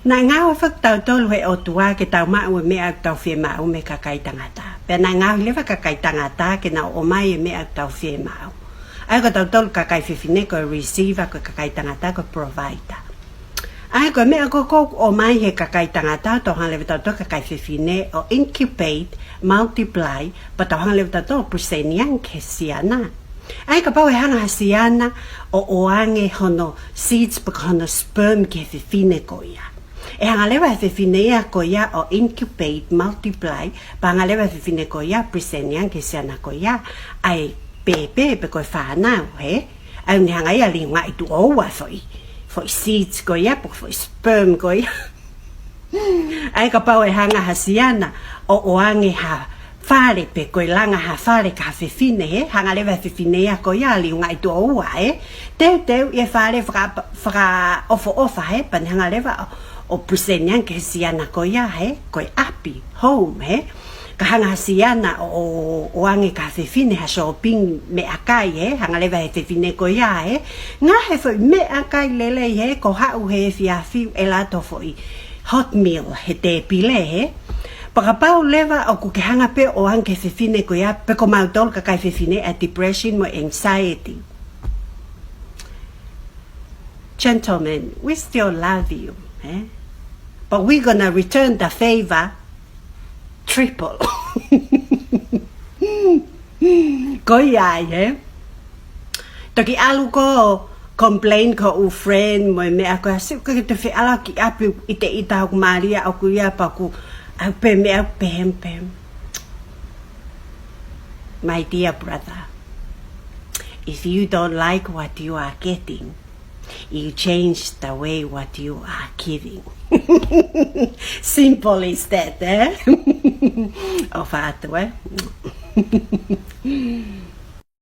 Na ngau fak tau tolu he o tua ke tau mau me au tau fie mau me kakai tangata. Pe na ngau leva kakai tangata ke na o mai me au tau fie mau. Ai ko tau tolu kakai fefine ko receiver ko kakai tangata ko provider. Ai ko me ko o mai he kakai tangata to han leva tau kakai fefine o incubate, multiply, pa tau han leva tau presenian ke siana. Ai kapau e hanga hasiana o ange hono seeds pa hono sperm ke fefine ko ia. E hanga lewa fefine ko ia o incubate, multiply, pa hanga lewa fefine ko ia presenian ke siana ko ia ai pehe pe ko whanau he. Au ni hanga ia li ngai tu oua foi seeds ko ia po foi sperm ko ia. Ai kapau e hanga hasiana o ange ha fare pe koe langa ha fare ka fefine he hanga lewa fefine ko ia li ngai tu oua he teu e fare fra ofa he pan hanga lewa o presenian ke siana ko ia he koe api home he ka hanga siana o ange ka fefine ha shopping me akai he hanga lewa he fefine ko ia he ngaahi foi me akai lele he ko hau he fiafi e lato foi hot meal he te pile he kapau leva o ku ke hanga pe o ange fefine ko ia pe ko mautol ka kai fefine a depression mo anxiety. Gentlemen, we still love you, eh? But we're gonna return the favor triple. Ko ia eh? Toki alu ko complain ko u friend mo me ako asu ko te fe ala ki api ite ita ko Malia o ku ia pa ku au pehe. My dear brother, if you don't like what you are getting, you change the way what you are giving. Simple is that, eh? O fatu, eh?